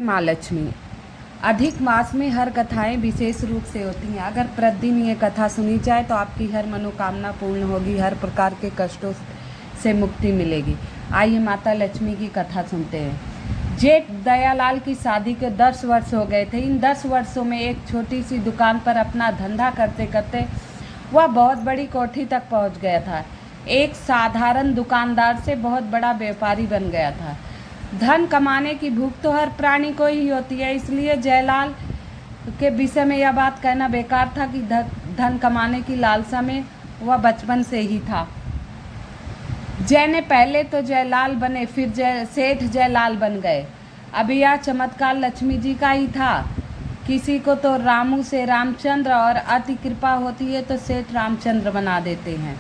माँ लक्ष्मी। अधिक मास में हर कथाएं विशेष रूप से होती हैं। अगर प्रतिदिन ये कथा सुनी जाए तो आपकी हर मनोकामना पूर्ण होगी, हर प्रकार के कष्टों से मुक्ति मिलेगी। आइए माता लक्ष्मी की कथा सुनते हैं। जेठ दयालाल की शादी के 10 वर्ष हो गए थे। इन 10 वर्षों में एक छोटी सी दुकान पर अपना धंधा करते करते वह बहुत बड़ी कोठी तक पहुंच गया था। एक साधारण दुकानदार से बहुत बड़ा व्यापारी बन गया था। धन कमाने की भूख तो हर प्राणी को ही होती है, इसलिए जयलाल के विषय में यह बात कहना बेकार था कि धन कमाने की लालसा में वह बचपन से ही था। जय ने पहले तो जयलाल बने, फिर सेठ जयलाल बन गए। अब यह चमत्कार लक्ष्मी जी का ही था। किसी को तो रामू से रामचंद्र और अति कृपा होती है तो सेठ रामचंद्र बना देते हैं।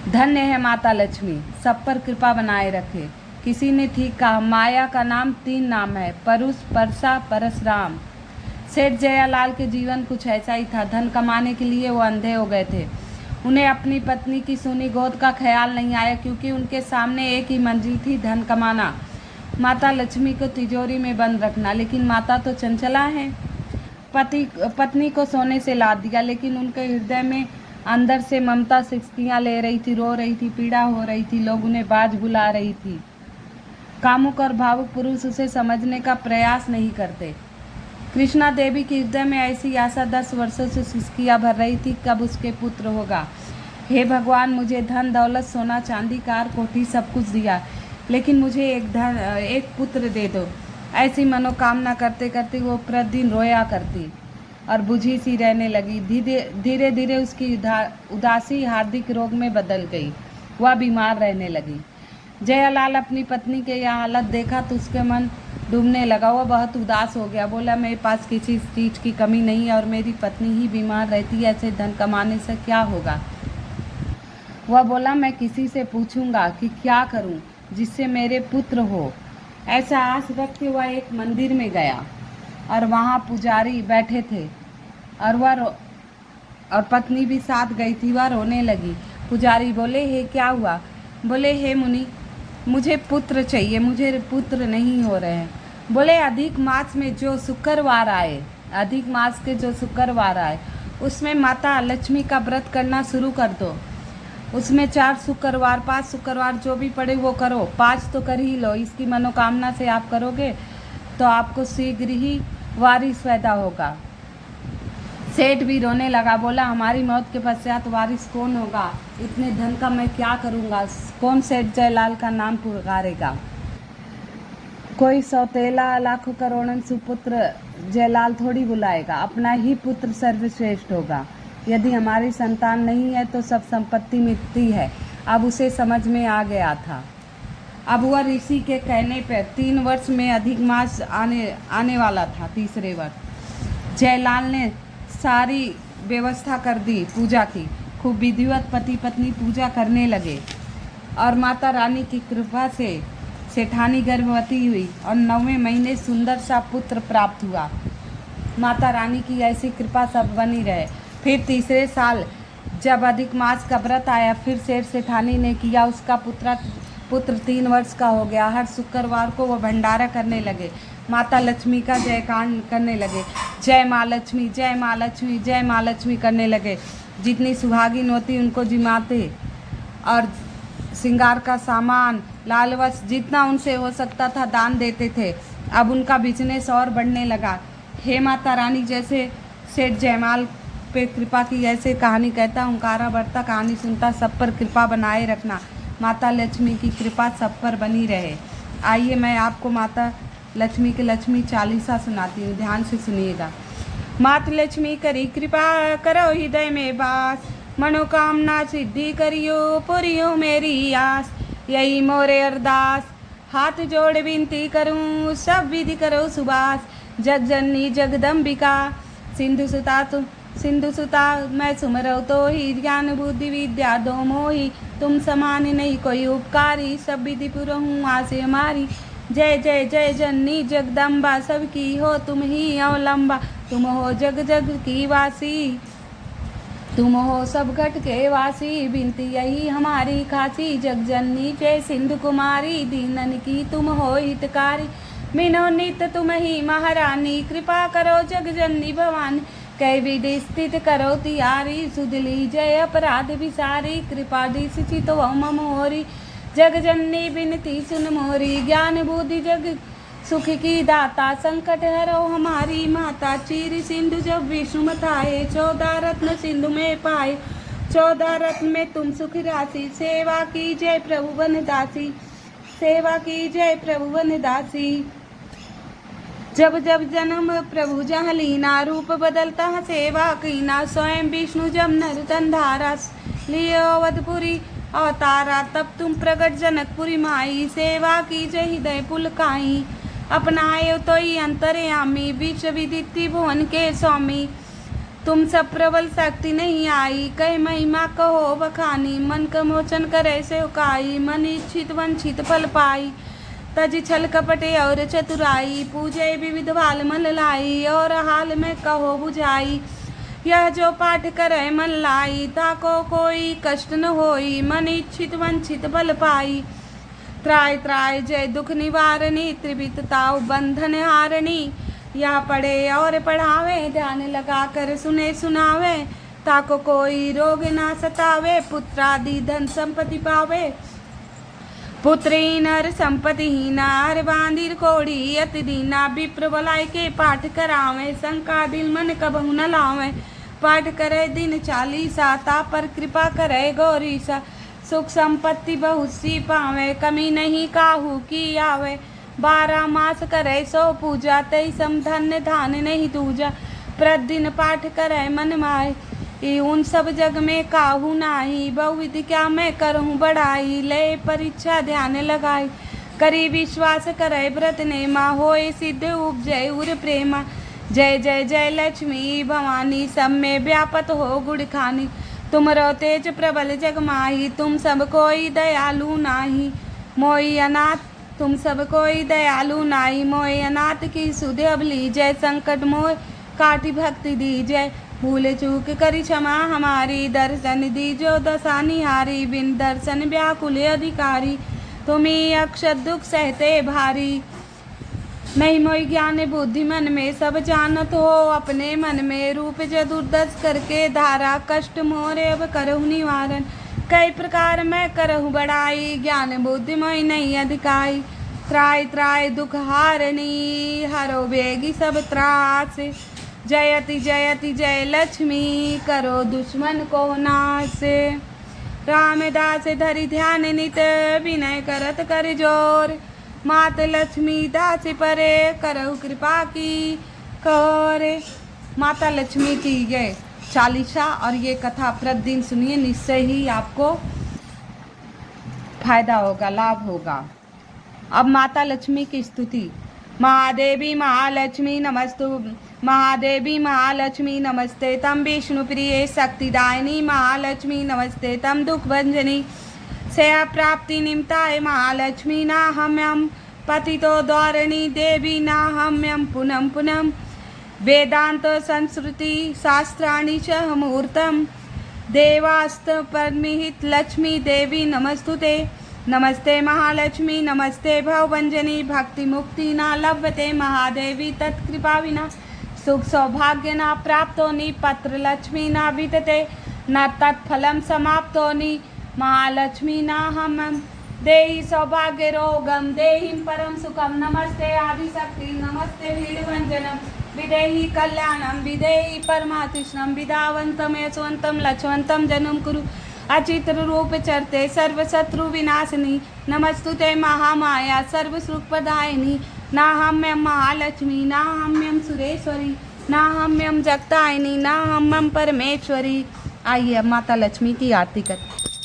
धन्य है माता लक्ष्मी, सब पर कृपा बनाए रखे। किसी ने ठीक कहा, माया का नाम 3 नाम है, परुष, परसा, परसराम। सेठ जयालाल के जीवन कुछ ऐसा ही था। धन कमाने के लिए वो अंधे हो गए थे। उन्हें अपनी पत्नी की सूनी गोद का ख्याल नहीं आया, क्योंकि उनके सामने एक ही मंजिल थी, धन कमाना, माता लक्ष्मी को तिजोरी में बंद रखना। लेकिन माता तो चंचला है। पत्नी को सोने से लाद दिया, लेकिन उनके हृदय में अंदर से ममता सिसकियां ले रही थी, रो रही थी, पीड़ा हो रही थी। लोग उन्हें बाज बुला रही थी। कामुक और भावुक पुरुष उसे समझने का प्रयास नहीं करते। कृष्णा देवी के हृदय में ऐसी आशा 10 वर्षों से सिसकियां भर रही थी, कब उसके पुत्र होगा। हे भगवान, मुझे धन दौलत सोना चांदी कार कोठी सब कुछ दिया, लेकिन मुझे एक पुत्र दे दो। ऐसी मनोकामना करते करते वो प्रतिदिन रोया करती और बुझी सी रहने लगी। धीरे धीरे उसकी उदासी हार्दिक रोग में बदल गई। वह बीमार रहने लगी। जयालाल अपनी पत्नी के यह हालत देखा तो उसके मन डूबने लगा। वह बहुत उदास हो गया। बोला, मेरे पास किसी चीज़ की कमी नहीं है और मेरी पत्नी ही बीमार रहती है, ऐसे धन कमाने से क्या होगा। वह बोला, मैं किसी से पूछूंगा कि क्या करूं जिससे मेरे पुत्र हो। ऐसा आस रख के वह एक मंदिर में गया और वहाँ पुजारी बैठे थे और पत्नी भी साथ गई थी। वह रोने लगी। पुजारी बोले, हे क्या हुआ। बोले, हे मुनि, मुझे पुत्र चाहिए, मुझे पुत्र नहीं हो रहे हैं। बोले, अधिक मास में जो शुक्रवार आए उसमें माता लक्ष्मी का व्रत करना शुरू कर दो। उसमें 4 शुक्रवार 5 शुक्रवार जो भी पड़े वो करो। 5 तो कर ही लो। इसकी मनोकामना से आप करोगे तो आपको शीघ्र ही वारिस पैदा होगा। सेठ भी रोने लगा। बोला, हमारी मौत के पश्चात वारिस कौन होगा। इतने धन का मैं क्या करूँगा। कौन सेठ जयलाल का नाम पुकारेगा। कोई सौतेला लाखों करोड़ों सुपुत्र जयलाल थोड़ी बुलाएगा। अपना ही पुत्र सर्वश्रेष्ठ होगा। यदि हमारी संतान नहीं है तो सब संपत्ति मिटती है। अब उसे समझ में आ गया था। अब वह ऋषि के कहने पर 3 वर्ष में अधिक मास आने वाला था। तीसरे वर्ष जयलाल ने सारी व्यवस्था कर दी पूजा की। खूब विधिवत पति पत्नी पूजा करने लगे और माता रानी की कृपा से सेठानी गर्भवती हुई और 9वें महीने सुंदर सा पुत्र प्राप्त हुआ। माता रानी की ऐसी कृपा सब बनी रहे। फिर तीसरे साल जब अधिक मास का व्रत आया, फिर सेठानी ने किया। उसका पुत्र 3 वर्ष का हो गया। हर शुक्रवार को वह भंडारा करने लगे, माता लक्ष्मी का जयगान करने लगे। जय माँ लक्ष्मी, जय माँ लक्ष्मी, जय माँ लक्ष्मी करने लगे। जितनी सुहागिन होती उनको जिमाते और श्रृंगार का सामान, लाल वस्त्र जितना उनसे हो सकता था दान देते थे। अब उनका बिजनेस और बढ़ने लगा। हे माता रानी, जैसे सेठ जयमाल पे कृपा की, ऐसे कहानी कहता, हुंकारा बढ़ता, कहानी सुनता, सब पर कृपा बनाए रखना। माता लक्ष्मी की कृपा सब पर बनी रहे। आइए मैं आपको माता लक्ष्मी के लक्ष्मी चालीसा सुनाती हूँ, ध्यान से सुनिएगा। माता लक्ष्मी करी कृपा करो हृदय में बास, मनोकामना सिद्धि करियो पुरियो मेरी आस। यही मोरे अरदास, हाथ जोड़ विनती करूँ, सब विधि करो सुबास। जग जननी जगदम्बिका, सिंधु सुता मैं सुमरौ तो ही, ज्ञान बुद्धि विद्या दो मोही। तुम समान नहीं कोई उपकारी, सब विधि पुरहूँ आसे हमारी। जय जय जय जननी जगदम्बा, सबकी हो तुम ही अवलंबा। तुम हो जग जग की वासी, तुम हो सब घट के वासी। बिनती यही हमारी खासी, जग जननी जय सिंधु कुमारी। दीनन की तुम हो हितकारी, मीनो नित तुम ही महारानी, कृपा करो जग जननी भवानी। कई विधि स्थित करो तियारी, सुध लीजय अपराध विसारी। कृपा दिशि तो मम मोरी, जग जननी बिनती सुन मोरी। ज्ञान बुद्धि जग सुख की दाता, संकट हरो हमारी माता। चीर सिंधु जब विष्णु मथाए, 14 रत्न सिंधु में पाए। 14 रत्न में तुम सुख राशि, सेवा की जय प्रभु वन दासी। सेवा की जय प्रभु वन दासी। जब जब जन्म प्रभु जहाँ लीना, रूप बदलता है सेवा कीना। स्वयं विष्णु जब नर तन धारा, लिए अवधपुरी अवतारा। तब तुम प्रगट जनकपुरी माई, सेवा की जय हृदय पुलकाई। अपनाए तो ही अंतर्यामी, विश्व विदिति भुवन के स्वामी। तुम सब प्रबल शक्ति नहीं आई, कह महिमा कहो बखानी। मन का मोचन करे से उकाई, मन इच्छित वंचित फल पाई। तज छल कपटे और चतुराई, पूजे विविध भाल मन लाई। और हाल में कहो बुझाई, यह जो पाठ करे मन लाई। ताको कोई कष्ट न होई, मन इच्छित वंचित फल पाई। त्राय त्राय जय दुख निवारणी, त्रिविध ताऊ बंधन हारणी। यह पढ़े और पढ़ावे, ध्यान लगा कर सुने सुनावे। ताको कोई रोग ना सतावे, पुत्रादि धन संपत्ति पावे। पुत्री नर संपत्ति हीना, हर बांधिर कोड़ी अति दीना। विप्र बलाय के पाठ करावे, शंका दिल मन कबहु न लावे। पाठ करे दिन 40 ता पर कृपा करे गौरीसा। सुख संपत्ति बहुत सी पावे, कमी नहीं काहू की आवे। 12 मास करे सो पूजा, तई सम धन्य धान नहीं दूजा। प्रतिदिन पाठ करे मन माय, उन सब जग में काहू नाही। बहुविधि क्या मैं करहूँ बढ़ाई, ले परीक्षा ध्यान लगाई। करी विश्वास करे व्रत नेमा, होए सिद्ध उपजय उर प्रेमा। जय जय जय लक्ष्मी भवानी, सब में व्यापत हो गुड़ खानी। तुमरो तेज प्रबल जग माही, तुम सब कोई दयालु नाही। मोई अनाथ तुम सब कोई दयालु नाई, मोय अनाथ की सुध अब लीजय। संकट मोय काटी भक्ति दीजय, भूल चूक करी क्षमा हमारी। दर्शन दीजो दशा निहारी, बिन दर्शन व्याकुल अधिकारी। तुम्ही अक्षर दुख सहते भारी, नहीं मोई ज्ञान बुद्धि मन में। सब जानत हो अपने मन में, रूप जदुर्दश करके धारा। कष्ट मोरे अब करहु निवारण, कई प्रकार मैं करहु बड़ाई। ज्ञान बुद्धि मोई नहीं अधिकाई, त्राय त्राय दुख हारणी। हरो बेगी सब त्रास, जयति जयति जय लक्ष्मी। करो दुश्मन को नाश, रामदास धरि ध्यान नित। विनय करत कर जोर, मात लक्ष्मी दास परे। करहु कृपा की करे। माता लक्ष्मी की ये चालीसा और ये कथा प्रतिदिन सुनिए, निश्चय ही आपको फायदा होगा, लाभ होगा। अब माता लक्ष्मी की स्तुति। महादेवी महालक्ष्मी नमस्तु, महादेवी महालक्ष्मी नमस्ते तम। विष्णु प्रिय शक्तिदायिनी महालक्ष्मी नमस्ते तम। दुख भंजनी सेया प्राप्ति निमित्ताय महालक्ष्मी नाहम्यम। पतितो द्वारिणी देवी नाहम्यम पुनम पुनम। वेदांत संस्कृति शास्त्राणि च मुहूर्तम। देवास्त परमिहित लक्ष्मी देवी नमस्तुते। नमस्ते महालक्ष्मी नमस्ते भवभंजनी। भक्ति मुक्ति ना लभते महादेवी तत्कृपा विना। सुख सौभाग्य ना प्राप्तोनि, पत्र लक्ष्मी ना विदते। न तत्फलम समाप्तोनि, महालक्ष्मी ना हम। देहि सौभाग्य रोगम, देहि परम सुखम। नमस्ते आदिशक्ति नमस्ते भीड़भंजनम। विदेहि कल्याणम, विदेहि परमातिष्णम। विदावंतम यशवंतम लक्ष्मंतम जनुम कुरु। अचित्र रूप चरते सर्वशत्रु विनाशिनी। नमस्तुते महामाया सर्व सुख प्रदायिनी। नाहम्यम महालक्ष्मी नाहम्यम सुरेश्वरी। नाहम्यम जगतायिनी नाहम्यम परमेश्वरी। आइए अब माता लक्ष्मी की आरती कर।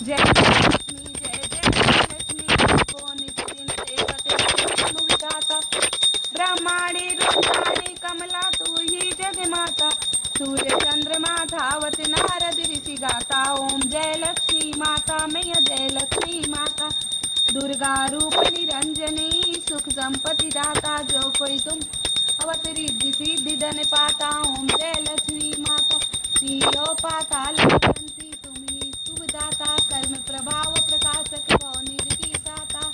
जय लक्ष्मी जय जय लक्ष्मी, को नित्य सेवते विधाता। ब्रह्माणी रुद्राणी कमला तू ही जग माता। सूर्य चंद्रमा धावत नारद ऋषि गाता। ओम जय लक्ष्मी माता मैया जय लक्ष्मी माता। दुर्गा रूप निरंजनी सुख संपत्ति दाता। जो कोई तुम अवतरिद्धि सिद्धि धन पाता। ओम जय लक्ष्मी माता तीयो पाताल बसंती। तुम ही शुभ दाता कर्म प्रभाव प्रकाशक भव निधि की दाता।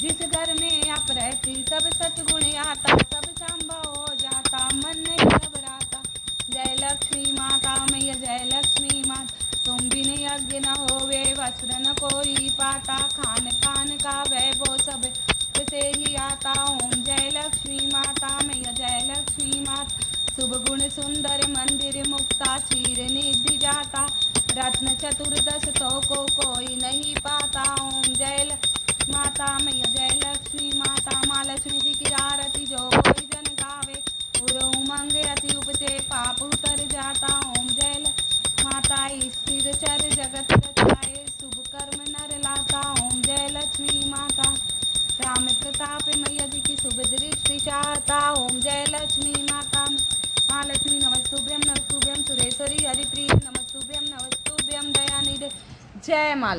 जिस घर में आप रहती सब सतगुण आता, सब संभव हो जाता, मन नहीं घबराता। जय लक्ष्मी माता मैया जय लक्ष्मी माता, तुम बिन यज्ञ न होवे वस्त्र न कोई पाता, खान खान का वैभव सब से ही आता। ओम जय लक्ष्मी माता मैया जय लक्ष्मी माता, शुभ गुण सुंदर मंदिर मुक्ता, क्षीर निधि जाता, रत्न चतुर्दश तो को कोई नहीं पाता। ओम जय माता मैया जय लक्ष्मी माता, माँ लक्ष्मी जी की आरती जो कोई जन गावे, उर उमंग अति उपजे पाप उतर जाता। ओम जय माता स्थिर चर जगत रचाए, शुभ कर्म नर लाता। ओम जय लक्ष्मी माता, राम प्रताप मैया जी की शुभ दृष्टि चाहता। ओम जय लक्ष्मी माता, महालक्ष्मी नमस्तुभ्यम नमस्तुभ्यम, सुरेश्वरी हरिप्रिय नमस्तुभ्यम नमस्तुभ्यम, दयानिधे जय माँ।